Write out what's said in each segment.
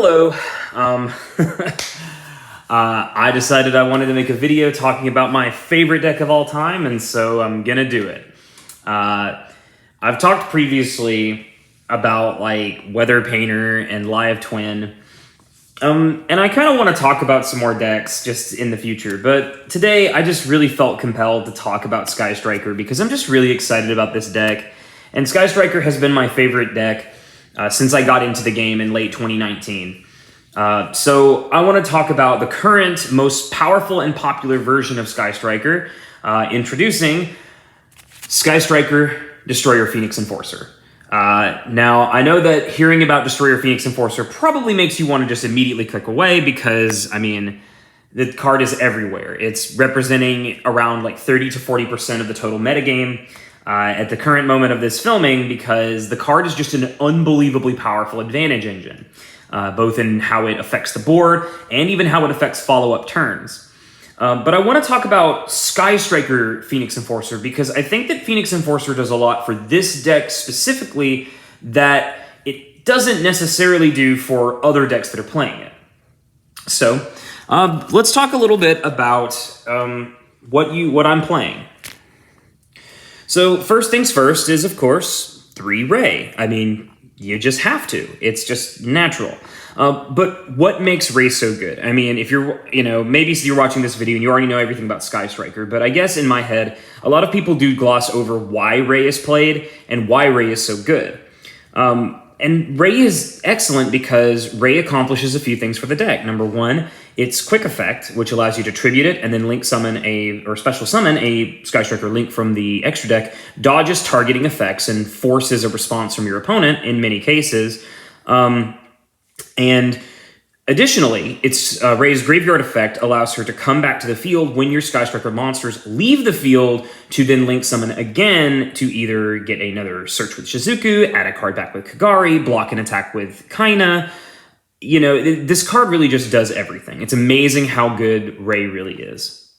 Hello. I decided I wanted to make a video talking about my favorite deck of all time, and so I'm gonna do it. I've talked previously about like Weather Painter and Live Twin, and I kind of want to talk about some more decks just in the future, but today I just really felt compelled to talk about Sky Striker because I'm just really excited about this deck, and Sky Striker has been my favorite deck since I got into the game in late 2019. So I want to talk about the current, most powerful and popular version of Sky Striker, introducing Sky Striker Destroyer Phoenix Enforcer. Now, I know that hearing about Destroyer Phoenix Enforcer probably makes you want to just immediately click away because, I mean, the card is everywhere. It's representing around like 30 to 40% of the total metagame at the current moment of this filming because the card is just an unbelievably powerful advantage engine, both in how it affects the board and even how it affects follow-up turns. But I want to talk about Sky Striker Phoenix Enforcer because I think that Phoenix Enforcer does a lot for this deck specifically that it doesn't necessarily do for other decks that are playing it. So let's talk a little bit about what I'm playing. So first things first is, of course, 3 Ray. I mean, you just have to. It's just natural. But what makes Ray so good? I mean, if you're, maybe you're watching this video and you already know everything about Sky Striker, but I guess in my head, a lot of people do gloss over why Ray is played and why Ray is so good. And Ray is excellent because Ray accomplishes a few things for the deck. Number one, it's quick effect, which allows you to tribute it and then link summon or special summon a Sky Striker link from the extra deck, dodges targeting effects and forces a response from your opponent in many cases. And additionally, its Ray's graveyard effect allows her to come back to the field when your Sky Striker monsters leave the field to then link summon again to either get another search with Shizuku, add a card back with Kagari, block an attack with Kaina. This card really just does everything. It's amazing how good Ray really is.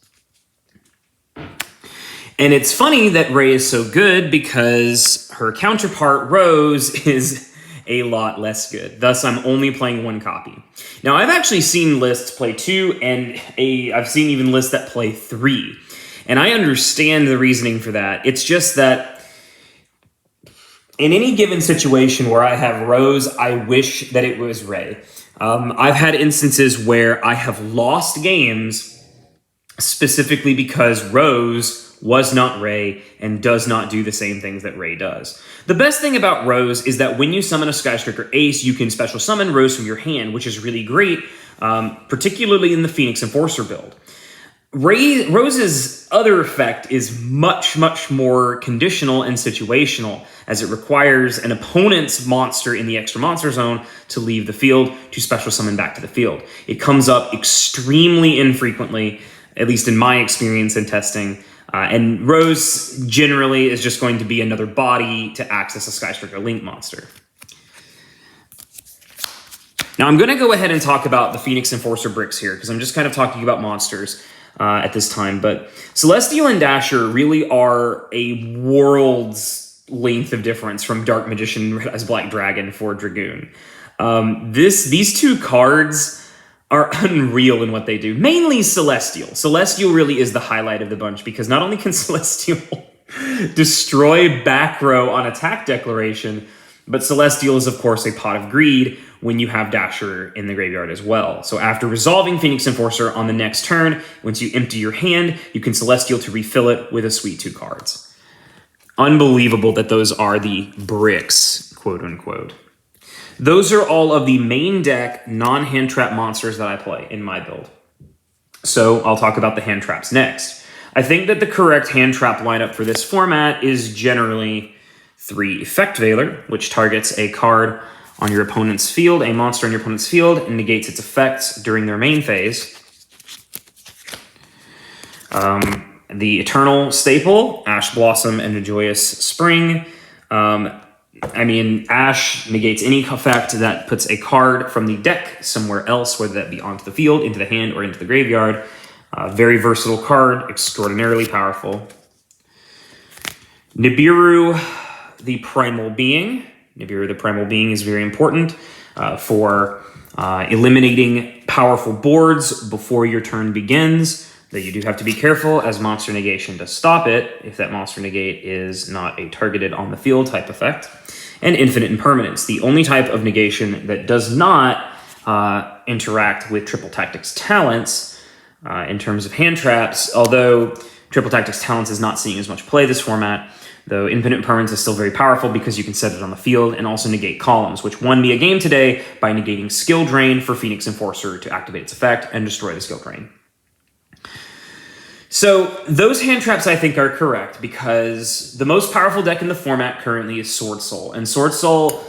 And it's funny that Ray is so good because her counterpart, Rose, is a lot less good. Thus, I'm only playing 1 copy. Now, I've actually seen lists play 2, and I've seen even lists that play 3. And I understand the reasoning for that. It's just that in any given situation where I have Rose, I wish that it was Ray. I've had instances where I have lost games specifically because Rose was not Ray and does not do the same things that Ray does. The best thing about Rose is that when you summon a Sky Striker Ace, you can special summon Rose from your hand, which is really great, particularly in the Phoenix Enforcer build. Rose's other effect is much, much more conditional and situational, as it requires an opponent's monster in the extra monster zone to leave the field to special summon back to the field. It comes up extremely infrequently, at least in my experience in testing, and Rose generally is just going to be another body to access a Sky Striker Link monster. Now I'm going to go ahead and talk about the Phoenix Enforcer bricks here, because I'm just kind of talking about monsters at this time, but Celestial and Dasher really are a world's length of difference from Dark Magician as Black Dragon for Dragoon. These 2 cards are unreal in what they do. Mainly Celestial. Celestial really is the highlight of the bunch because not only can Celestial destroy back row on attack declaration, but Celestial is, of course, a pot of greed when you have Dasher in the graveyard as well. So after resolving Phoenix Enforcer on the next turn, once you empty your hand, you can Celestial to refill it with a sweet 2 cards. Unbelievable that those are the bricks, quote unquote. Those are all of the main deck non-hand trap monsters that I play in my build. So I'll talk about the hand traps next. I think that the correct hand trap lineup for this format is generally 3 Effect Veiler, which targets a card on your opponent's field, a monster on your opponent's field, and negates its effects during their main phase. The Eternal Staple, Ash Blossom and a Joyous Spring. Ash negates any effect that puts a card from the deck somewhere else, whether that be onto the field, into the hand, or into the graveyard. Very versatile card, extraordinarily powerful. Nibiru, the Primal Being. Nibiru, the Primal Being, is very important for eliminating powerful boards before your turn begins, though you do have to be careful as monster negation to stop it if that monster negate is not a targeted on the field type effect, and infinite impermanence, the only type of negation that does not interact with Triple Tactics talents in terms of hand traps, although Triple Tactics talents is not seeing as much play this format, though infinite impermanence is still very powerful because you can set it on the field and also negate columns, which won me a game today by negating skill drain for Phoenix Enforcer to activate its effect and destroy the skill drain. So those hand traps I think are correct because the most powerful deck in the format currently is Sword Soul. And Sword Soul,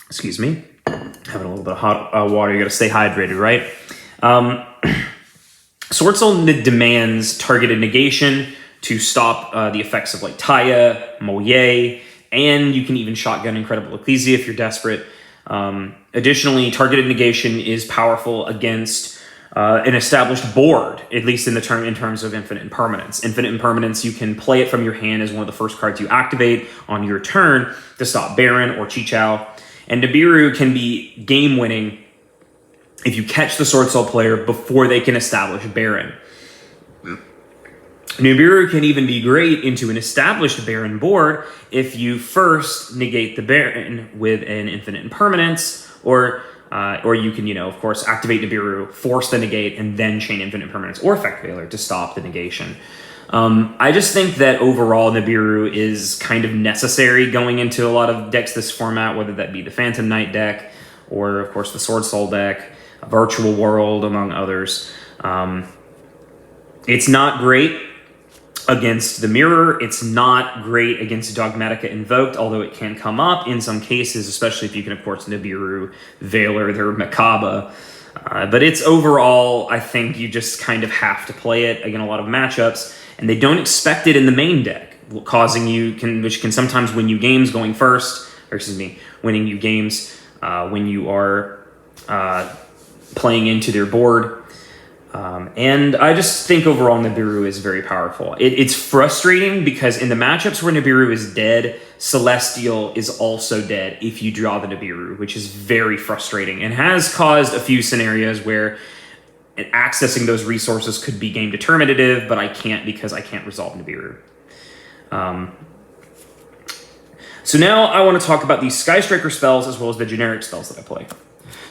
excuse me, having a little bit of hot water, you gotta stay hydrated, right? Sword Soul demands targeted negation to stop the effects of like Taya, Moye, and you can even shotgun Incredible Ecclesia if you're desperate. Additionally, targeted negation is powerful against an established board, at least in terms of infinite impermanence. Infinite impermanence, you can play it from your hand as one of the first cards you activate on your turn to stop Baron or Chichao. And Nibiru can be game-winning if you catch the Sword Soul player before they can establish Baron. Nibiru can even be great into an established Baron board if you first negate the Baron with an infinite impermanence, or you can, of course, activate Nibiru, force the negate, and then chain infinite impermanence or effect veiler to stop the negation. I just think that overall Nibiru is kind of necessary going into a lot of decks this format, whether that be the Phantom Knight deck or, of course, the Sword Soul deck, Virtual World, among others. It's not great against the Mirror. It's not great against Dogmatica Invoked, although it can come up in some cases, especially if you can, of course, Nibiru, Veiler, their Makaba. But it's overall, I think you just kind of have to play it against a lot of matchups, and they don't expect it in the main deck, which can sometimes win you games going first, winning you games when you are playing into their board. And I just think overall Nibiru is very powerful. It's frustrating because in the matchups where Nibiru is dead, Celestial is also dead if you draw the Nibiru, which is very frustrating and has caused a few scenarios where accessing those resources could be game determinative, but I can't because I can't resolve Nibiru. So now I want to talk about these Sky Striker spells as well as the generic spells that I play.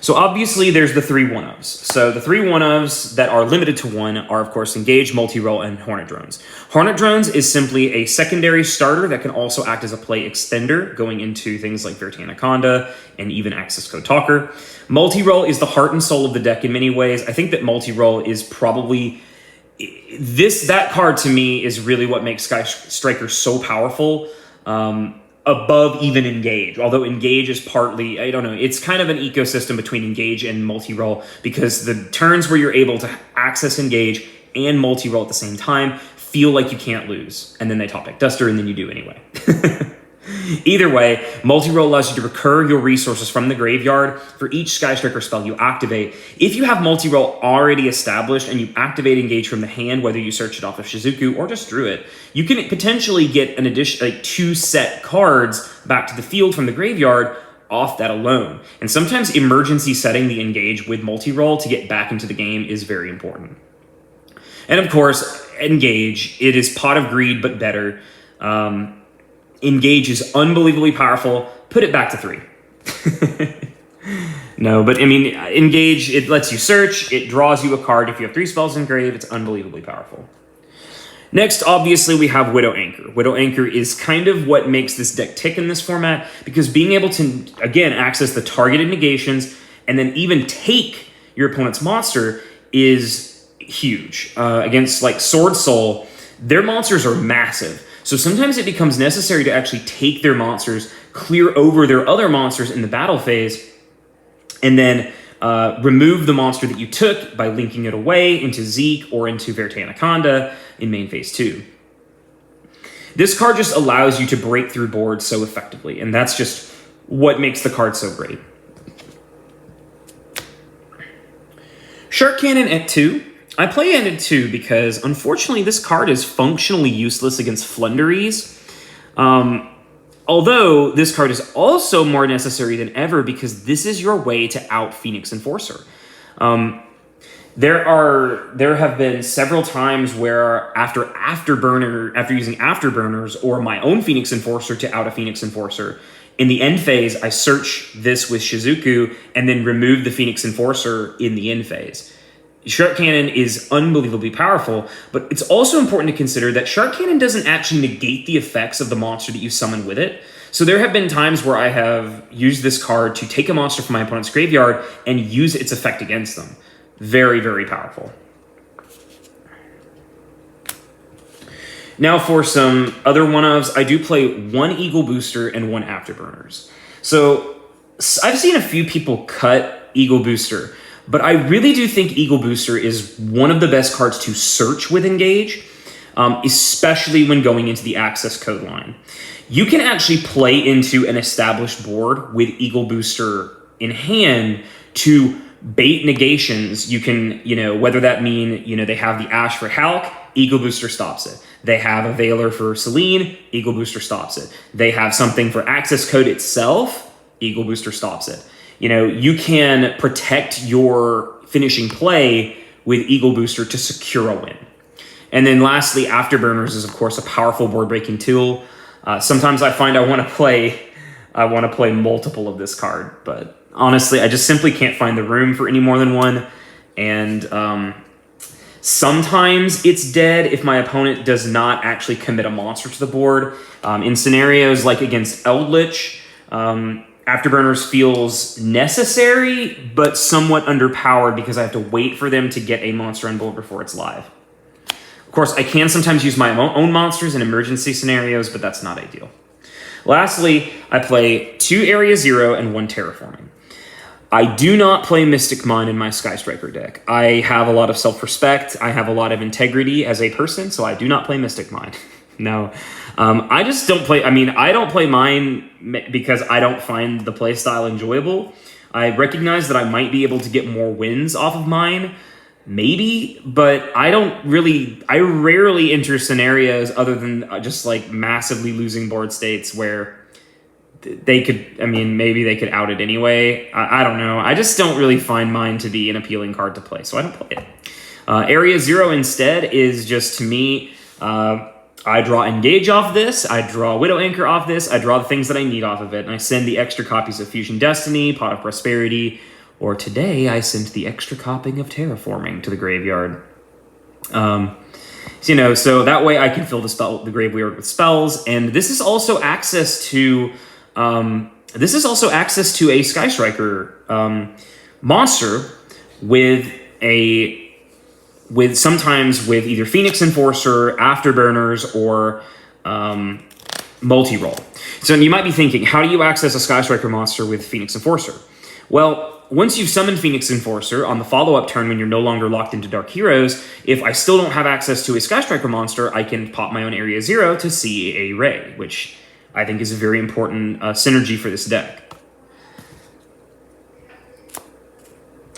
So obviously there's the 3 1-ofs. So the 3 1-ofs that are limited to 1 are, of course, Engage, Multi-Roll, and Hornet Drones. Hornet Drones is simply a secondary starter that can also act as a play extender, going into things like Verti Anaconda and even Access Code Talker. Multi-Roll is the heart and soul of the deck in many ways. I think that Multi-Roll is probably... That card to me is really what makes Sky Striker so powerful. Above even Engage, although Engage is partly, I don't know, it's kind of an ecosystem between Engage and Multi-Roll because the turns where you're able to access Engage and Multi-Roll at the same time feel like you can't lose, and then they top deck Duster, and then you do anyway. Either way, Multi-Roll allows you to recur your resources from the graveyard for each Sky Striker spell you activate. If you have Multi-Roll already established and you activate Engage from the hand, whether you search it off of Shizuku or just drew it, you can potentially get an addition, like 2 set cards back to the field from the graveyard off that alone. And sometimes emergency setting the Engage with Multi-Roll to get back into the game is very important. And of course, Engage, it is Pot of Greed, but better. Engage is unbelievably powerful. Put it back to 3. No, but I mean, Engage, it lets you search. It draws you a card. If you have 3 spells in grave, it's unbelievably powerful. Next, obviously, we have Widow Anchor. Widow Anchor is kind of what makes this deck tick in this format because being able to, again, access the targeted negations and then even take your opponent's monster is huge. Against, like, Sword Soul, their monsters are massive. So sometimes it becomes necessary to actually take their monsters, clear over their other monsters in the battle phase, and then remove the monster that you took by linking it away into Zeke or into Verti Anaconda in main phase 2. This card just allows you to break through boards so effectively, and that's just what makes the card so great. Shark Cannon at 2. I play it at 2 because, unfortunately, this card is functionally useless against Flunderies. Although this card is also more necessary than ever because this is your way to out Phoenix Enforcer. There have been several times where after using Afterburners or my own Phoenix Enforcer to out a Phoenix Enforcer, in the end phase, I search this with Shizuku and then remove the Phoenix Enforcer in the end phase. Shark Cannon is unbelievably powerful, but it's also important to consider that Shark Cannon doesn't actually negate the effects of the monster that you summon with it. So there have been times where I have used this card to take a monster from my opponent's graveyard and use its effect against them. Very, very powerful. Now for some other one-ofs, I do play 1 Eagle Booster and 1 Afterburners. So I've seen a few people cut Eagle Booster, but I really do think Eagle Booster is one of the best cards to search with Engage, especially when going into the access code line. You can actually play into an established board with Eagle Booster in hand to bait negations. You can, whether that mean, they have the Ash for Hulk, Eagle Booster stops it. They have a Veiler for Selene, Eagle Booster stops it. They have something for access code itself, Eagle Booster stops it. You can protect your finishing play with Eagle Booster to secure a win. And then lastly, Afterburners is of course a powerful board breaking tool. Sometimes I find I want to play multiple of this card, but honestly, I just simply can't find the room for any more than one. And sometimes it's dead if my opponent does not actually commit a monster to the board. In scenarios like against Eldritch, Afterburners feels necessary, but somewhat underpowered because I have to wait for them to get a monster on board before it's live. Of course, I can sometimes use my own monsters in emergency scenarios, but that's not ideal. Lastly, I play 2 Area 0 and 1 Terraforming. I do not play Mystic Mine in my Sky Striker deck. I have a lot of self-respect. I have a lot of integrity as a person, so I do not play Mystic Mine. No. I just don't play... I don't play Mine because I don't find the playstyle enjoyable. I recognize that I might be able to get more wins off of Mine, maybe, but I rarely enter scenarios other than just like massively losing board states where they could, maybe they could out it anyway. I don't know. I just don't really find Mine to be an appealing card to play, so I don't play it. Area 0 instead is just, to me, I draw Engage off this, I draw Widow Anchor off this, I draw the things that I need off of it, and I send the extra copies of Fusion Destiny, Pot of Prosperity, or today I sent the extra copy of Terraforming to the graveyard. So that way I can fill the graveyard with spells, and this is also access to a Sky Striker monster sometimes with either Phoenix Enforcer, Afterburners, or multi-roll. So you might be thinking, how do you access a Sky Striker monster with Phoenix Enforcer? Well, once you've summoned Phoenix Enforcer, on the follow-up turn when you're no longer locked into Dark Heroes, if I still don't have access to a Sky Striker monster, I can pop my own Area 0 to see a Ray, which I think is a very important synergy for this deck.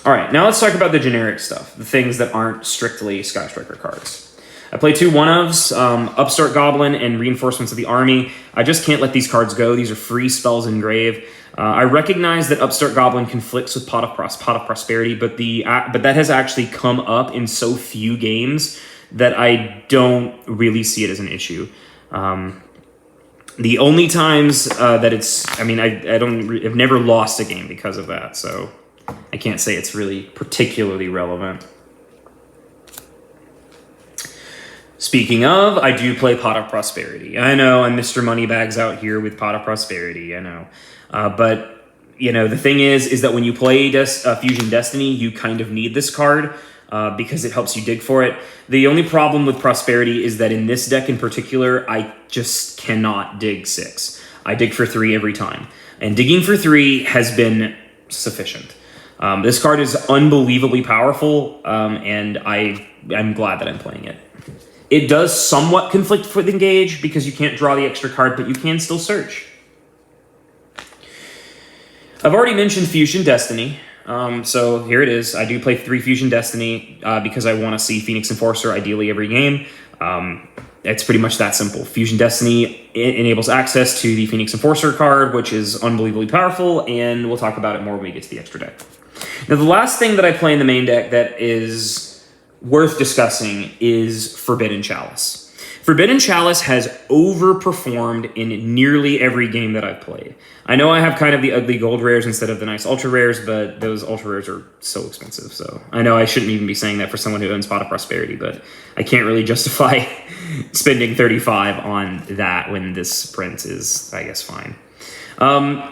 All right, now let's talk about the generic stuff, the things that aren't strictly Sky Striker cards. I play 2 one-ofs, Upstart Goblin and Reinforcements of the Army. I just can't let these cards go. These are free spells in grave. I recognize that Upstart Goblin conflicts with Pot of Prosperity, but that has actually come up in so few games that I don't really see it as an issue. The only times that it's, I've never lost a game because of that, so I can't say it's really particularly relevant. Speaking of, I do play Pot of Prosperity. I know I'm Mr. Moneybags out here with Pot of Prosperity, I know. But, the thing is that when you play Fusion Destiny, you kind of need this card because it helps you dig for it. The only problem with Prosperity is that in this deck in particular, I just cannot dig 6. I dig for 3 every time. And digging for 3 has been sufficient. This card is unbelievably powerful, and I'm glad that I'm playing it. It does somewhat conflict with Engage because you can't draw the extra card, but you can still search. I've already mentioned Fusion Destiny, so here it is. I do play 3 Fusion Destiny because I want to see Phoenix Enforcer ideally every game. It's pretty much that simple. Fusion Destiny enables access to the Phoenix Enforcer card, which is unbelievably powerful, and we'll talk about it more when we get to the extra deck. Now, the last thing that I play in the main deck that is worth discussing is Forbidden Chalice. Forbidden Chalice has overperformed in nearly every game that I've played. I know I have kind of the ugly gold rares instead of the nice ultra rares, but those ultra rares are so expensive. So I know I shouldn't even be saying that for someone who owns Pot of Prosperity, but I can't really justify spending 35 on that when this print is, I guess, fine.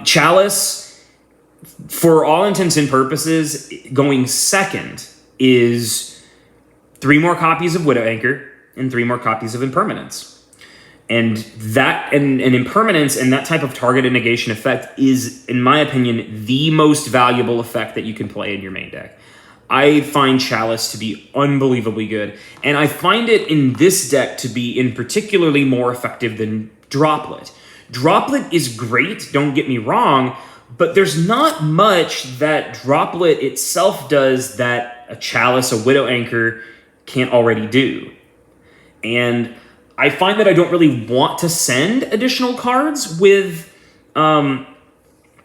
Chalice, for all intents and purposes, going second is 3 more copies of Widow Anchor and 3 more copies of Impermanence. And that and Impermanence and that type of targeted negation effect is, in my opinion, the most valuable effect that you can play in your main deck. I find Chalice to be unbelievably good, and I find it in this deck to be in particularly more effective than Droplet. Droplet is great, don't get me wrong, but there's not much that Droplet itself does that a Chalice, a Widow Anchor can't already do. And I find that I don't really want to send additional cards with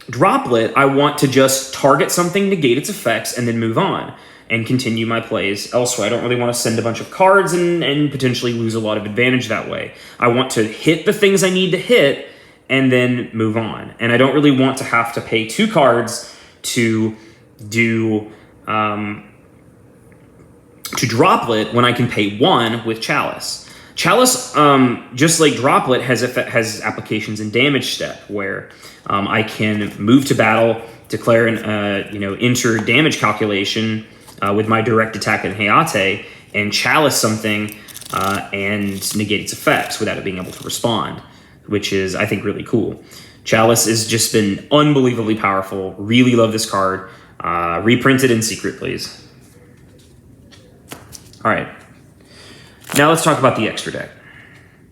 Droplet. I want to just target something, negate its effects, and then move on and continue my plays elsewhere. I don't really want to send a bunch of cards and potentially lose a lot of advantage that way. I want to hit the things I need to hit and then move on. And I don't really want to have to pay 2 cards to do to Droplet when I can pay 1 with Chalice. Chalice, just like Droplet, has applications in Damage Step, where I can move to battle, declare an enter damage calculation with my direct attack in Hayate, and Chalice something and negate its effects without it being able to respond, which is, I think, really cool. Chalice has just been unbelievably powerful. Really love this card. Reprint it in secret, please. All right. Now let's talk about the extra deck.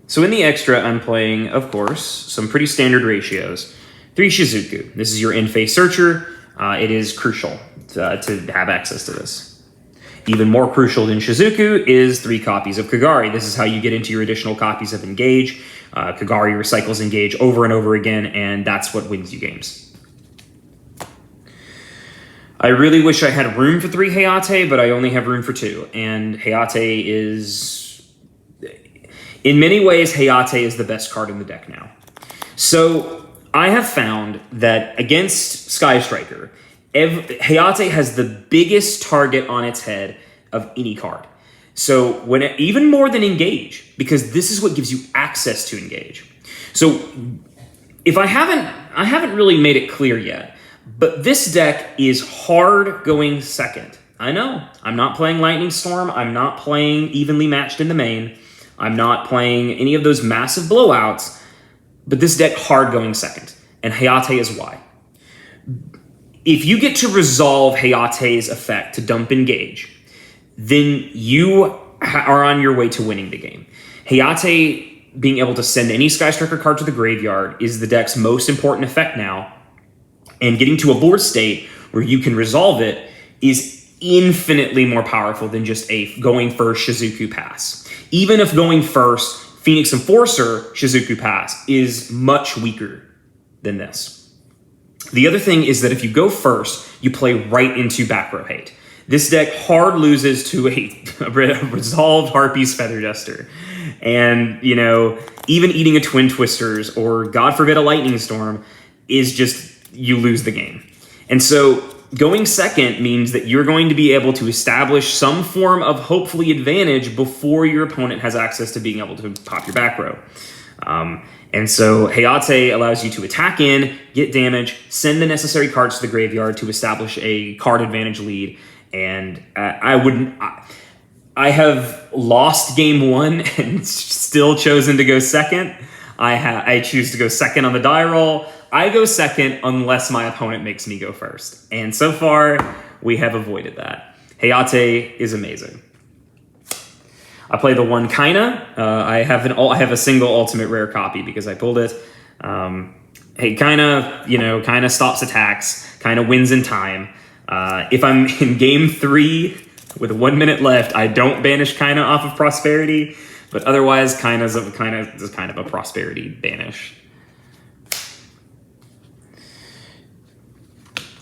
So in the extra, I'm playing, of course, some pretty standard ratios. 3 Shizuku. This is your in-face searcher. It is crucial to have access to this. Even more crucial than Shizuku is 3 copies of Kagari. This is how you get into your additional copies of Engage. Kagari recycles Engage over and over again, and that's what wins you games. I really wish I had room for 3 Hayate, but I only have room for 2. And Hayate is... in many ways, Hayate is the best card in the deck now. So I have found that against Sky Striker, Hayate has the biggest target on its head of any card. So even more than Engage, because this is what gives you access to Engage. So if I haven't really made it clear yet, but this deck is hard going second. I know, I'm not playing Lightning Storm, I'm not playing evenly matched in the main, I'm not playing any of those massive blowouts, but this deck hard going second, and Hayate is why. If you get to resolve Hayate's effect to dump Engage, then you are on your way to winning the game. Hayate being able to send any Sky Striker card to the graveyard is the deck's most important effect now, and getting to a board state where you can resolve it is infinitely more powerful than just a going first Shizuku pass. Even if going first Phoenix Enforcer Shizuku pass is much weaker than this. The other thing is that if you go first, you play right into back row hate. This deck hard loses to a resolved Harpy's Feather Duster. And, even eating a Twin Twisters or, God forbid, a Lightning Storm is just... you lose the game. And so going second means that you're going to be able to establish some form of hopefully advantage before your opponent has access to being able to pop your back row. And so Hayate allows you to attack in, get damage, send the necessary cards to the graveyard to establish a card advantage lead. And I have lost game 1 and still chosen to go second. I choose to go second on the die roll. I go second unless my opponent makes me go first. And so far, we have avoided that. Hayate is amazing. I play the 1 Kaina. I have a single ultimate rare copy because I pulled it. Hey, Kaina stops attacks, Kaina wins in time. If I'm in game 3 with 1 minute left, I don't banish Kaina off of Prosperity. But otherwise, kind of a prosperity banish.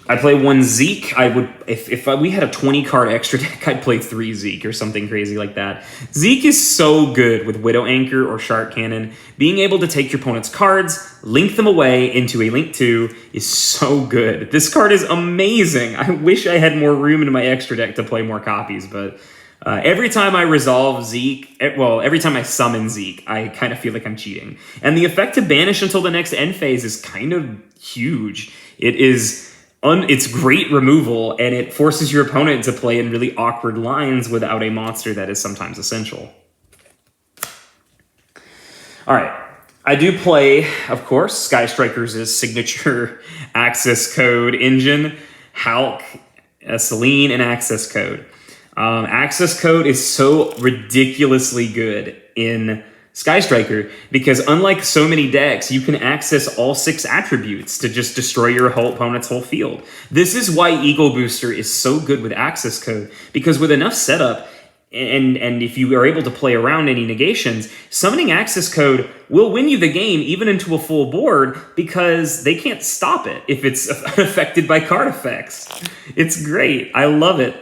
I play 1 Zeke. I would, if we had a 20 card extra deck, I'd play 3 Zeke or something crazy like that. Zeke is so good with Widow Anchor or Shark Cannon. Being able to take your opponent's cards, link them away into a Link 2 is so good. This card is amazing. I wish I had more room in my extra deck to play more copies, but every time I resolve Zeke, well, every time I summon Zeke, I kind of feel like I'm cheating. And the effect to banish until the next end phase is kind of huge. It's great removal, and it forces your opponent to play in really awkward lines without a monster that is sometimes essential. All right. I do play, of course, Sky Strikers' signature access code engine, Hulk, Selene, and access code. Access code is so ridiculously good in Sky Striker because unlike so many decks, you can access all 6 attributes to just destroy your opponent's whole field. This is why Eagle Booster is so good with access code, because with enough setup, and if you are able to play around any negations, summoning access code will win you the game even into a full board because they can't stop it if it's affected by card effects. It's great. I love it.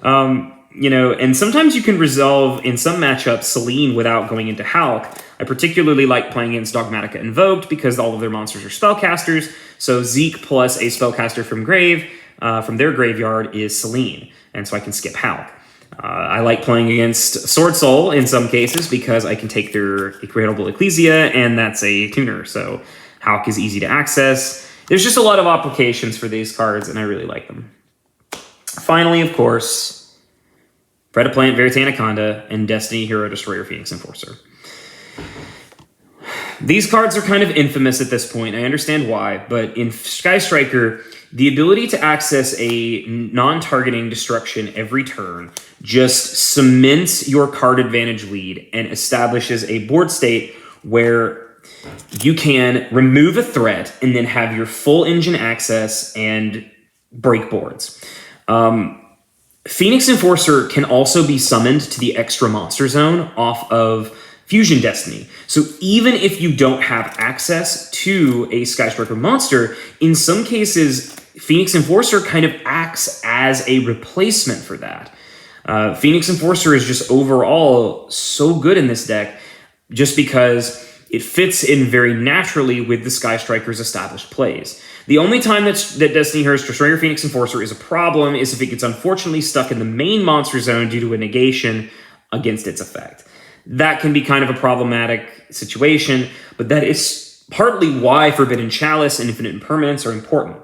And sometimes you can resolve in some matchups Selene without going into Hulk. I particularly like playing against Dogmatica Invoked because all of their monsters are spellcasters. So Zeke plus a spellcaster from their graveyard is Selene, and so I can skip Hulk. I like playing against Sword Soul in some cases because I can take their Incredible Ecclesia, and that's a tuner, so Hulk is easy to access. There's just a lot of applications for these cards, and I really like them. Finally, of course, Predaplant, Verite Anaconda, and Destiny Hero Destroyer Phoenix Enforcer. These cards are kind of infamous at this point. I understand why, but in Sky Striker, the ability to access a non-targeting destruction every turn just cements your card advantage lead and establishes a board state where you can remove a threat and then have your full engine access and break boards. Phoenix Enforcer can also be summoned to the extra monster zone off of Fusion Destiny. So even if you don't have access to a Sky Striker monster, in some cases, Phoenix Enforcer kind of acts as a replacement for that. Phoenix Enforcer is just overall so good in this deck just because it fits in very naturally with the Sky Striker's established plays. The only time that Destiny Hero Destroyer Phoenix Enforcer is a problem is if it gets unfortunately stuck in the main monster zone due to a negation against its effect. That can be kind of a problematic situation, but that is partly why Forbidden Chalice and Infinite Impermanence are important,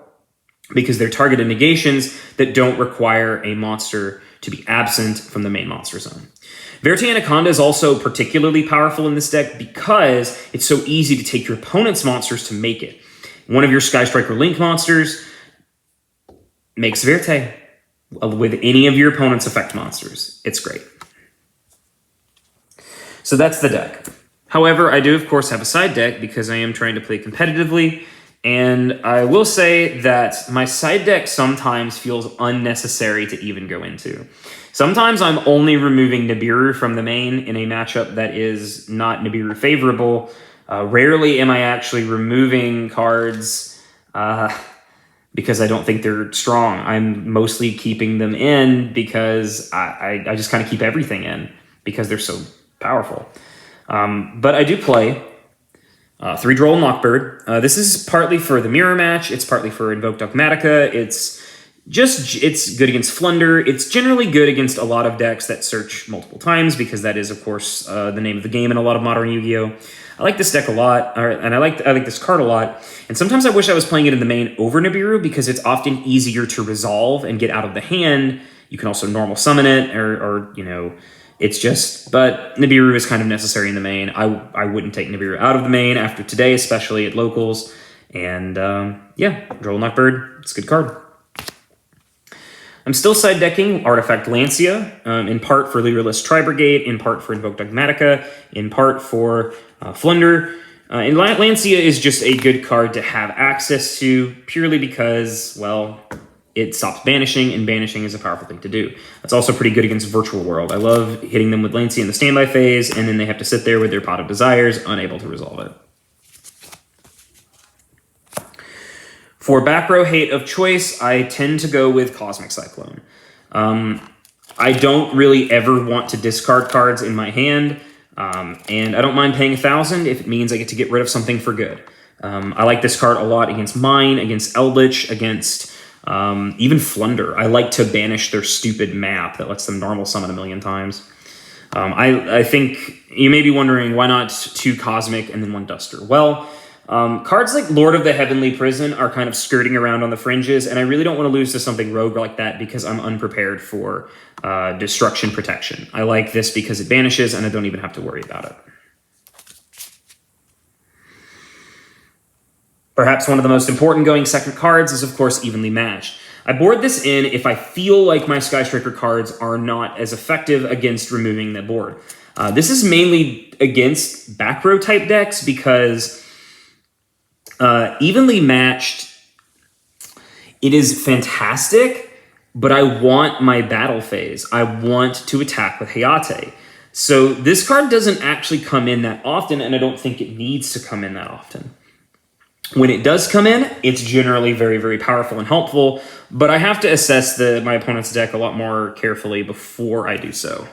because they're targeted negations that don't require a monster to be absent from the main monster zone. Verite Anaconda is also particularly powerful in this deck because it's so easy to take your opponent's monsters to make it. One of your Sky Striker Link monsters makes Verite with any of your opponent's effect monsters. It's great. So that's the deck. However, I do, of course, have a side deck because I am trying to play competitively, and I will say that my side deck sometimes feels unnecessary to even go into. Sometimes I'm only removing Nibiru from the main in a matchup that is not Nibiru favorable. Rarely am I actually removing cards because I don't think they're strong. I'm mostly keeping them in because I just kind of keep everything in because they're so powerful. But I do play 3 Droll and Lockbird. This is partly for the mirror match. It's partly for Invoke Dogmatica. It's good against Flunder. It's generally good against a lot of decks that search multiple times because that is, of course, the name of the game in a lot of modern Yu-Gi-Oh! I like this deck a lot, and I like this card a lot. And sometimes I wish I was playing it in the main over Nibiru because it's often easier to resolve and get out of the hand. You can also normal summon it, or it's just. But Nibiru is kind of necessary in the main. I wouldn't take Nibiru out of the main after today, especially at locals. And Droll Knockbird, it's a good card. I'm still side decking Artifact Lancia, in part for Leaderless Tri-Brigade, in part for Invoke Dogmatica, in part for Flunder. And Lancia is just a good card to have access to purely because, well, it stops banishing, and banishing is a powerful thing to do. That's also pretty good against Virtual World. I love hitting them with Lancey in the standby phase, and then they have to sit there with their Pot of Desires, unable to resolve it. For back row hate of choice, I tend to go with Cosmic Cyclone. I don't really ever want to discard cards in my hand, and I don't mind paying 1,000 if it means I get to get rid of something for good. I like this card a lot against Mine, against Eldritch, against even Flunder. I like to banish their stupid map that lets them normal summon a million times. I think you may be wondering, why not 2 Cosmic and then 1 Duster? Well, cards like Lord of the Heavenly Prison are kind of skirting around on the fringes, and I really don't want to lose to something rogue like that because I'm unprepared for Destruction Protection. I like this because it banishes, and I don't even have to worry about it. Perhaps one of the most important going second cards is, of course, Evenly Matched. I board this in if I feel like my Sky Striker cards are not as effective against removing the board. This is mainly against back row type decks because Evenly Matched, it is fantastic, but I want my battle phase. I want to attack with Hayate. So this card doesn't actually come in that often, and I don't think it needs to come in that often. When it does come in, it's generally very, very powerful and helpful, but I have to assess my opponent's deck a lot more carefully before I do so.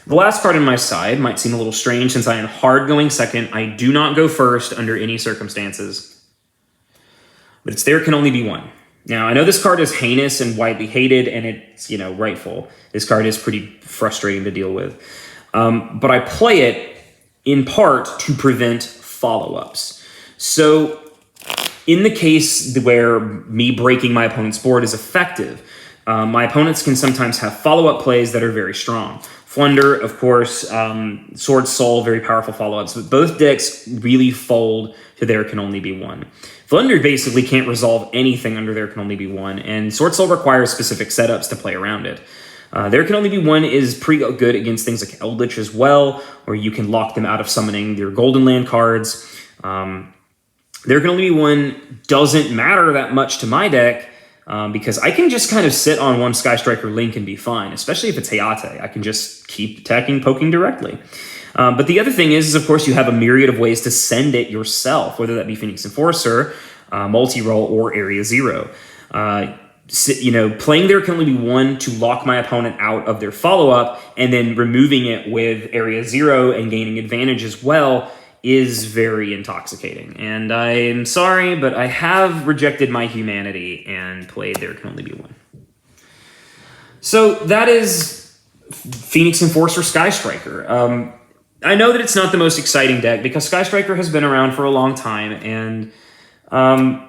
The last card in my side might seem a little strange since I am hard going second. I do not go first under any circumstances, but it's There Can Only Be One. Now, I know this card is heinous and widely hated, and it's, rightful. This card is pretty frustrating to deal with, but I play it in part to prevent follow-ups. So in the case where me breaking my opponent's board is effective, my opponents can sometimes have follow-up plays that are very strong. Flunder, of course, Sword Soul, very powerful follow-ups, but both decks really fold to There Can Only Be One. Flunder basically can't resolve anything under There Can Only Be One, and Sword Soul requires specific setups to play around it. There Can Only Be One is pretty good against things like Eldritch as well, where you can lock them out of summoning their Golden Land cards. There Can Only Be One doesn't matter that much to my deck because I can just kind of sit on one Sky Striker Link and be fine, especially if it's Hayate. I can just keep attacking, poking directly. But the other thing is, of course, you have a myriad of ways to send it yourself, whether that be Phoenix Enforcer, multi-roll, or Area Zero. Playing There Can Only Be One to lock my opponent out of their follow-up and then removing it with Area Zero and gaining advantage as well is very intoxicating. And I'm sorry, but I have rejected my humanity and played There Can Only Be One. So that is Phoenix Enforcer Sky Striker. I know that it's not the most exciting deck because Sky Striker has been around for a long time, and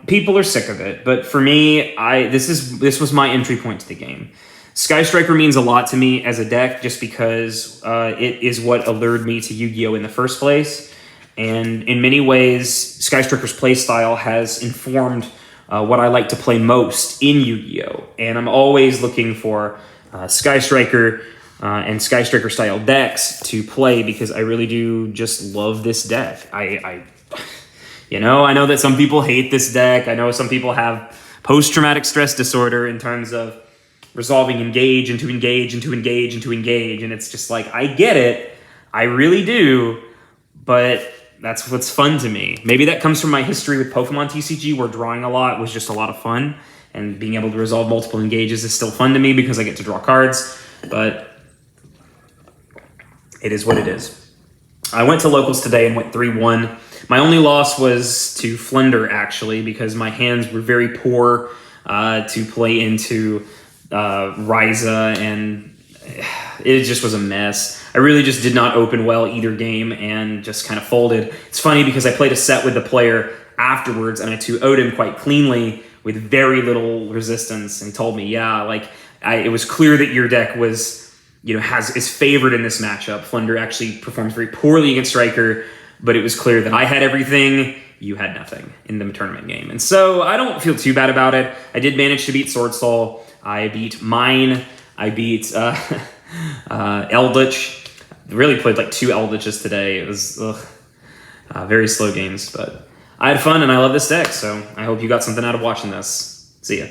people are sick of it, but for me, this was my entry point to the game. Sky Striker means a lot to me as a deck just because it is what allured me to Yu-Gi-Oh! In the first place, and in many ways, Sky Striker's playstyle has informed what I like to play most in Yu-Gi-Oh! And I'm always looking for Sky Striker and Sky Striker style decks to play because I really do just love this deck. I know that some people hate this deck. I know some people have post-traumatic stress disorder in terms of resolving engage into engage into engage into engage. And it's just like, I get it. I really do. But that's what's fun to me. Maybe that comes from my history with Pokemon TCG, where drawing a lot was just a lot of fun. And being able to resolve multiple engages is still fun to me because I get to draw cards. But it is what it is. I went to locals today and went 3-1. My only loss was to Flunder, actually, because my hands were very poor to play into Ryza, and it just was a mess. I really just did not open well either game and just kind of folded. It's funny because I played a set with the player afterwards, and I 2-0'd him quite cleanly with very little resistance, and told me, yeah, it was clear that your deck was, is favored in this matchup. Flunder actually performs very poorly against Striker, but it was clear that I had everything, you had nothing in the tournament game. And so I don't feel too bad about it. I did manage to beat Sword Soul. I beat Mine. I beat Eldritch. Really played like 2 Eldritches today. It was very slow games, but I had fun and I love this deck, so I hope you got something out of watching this. See ya.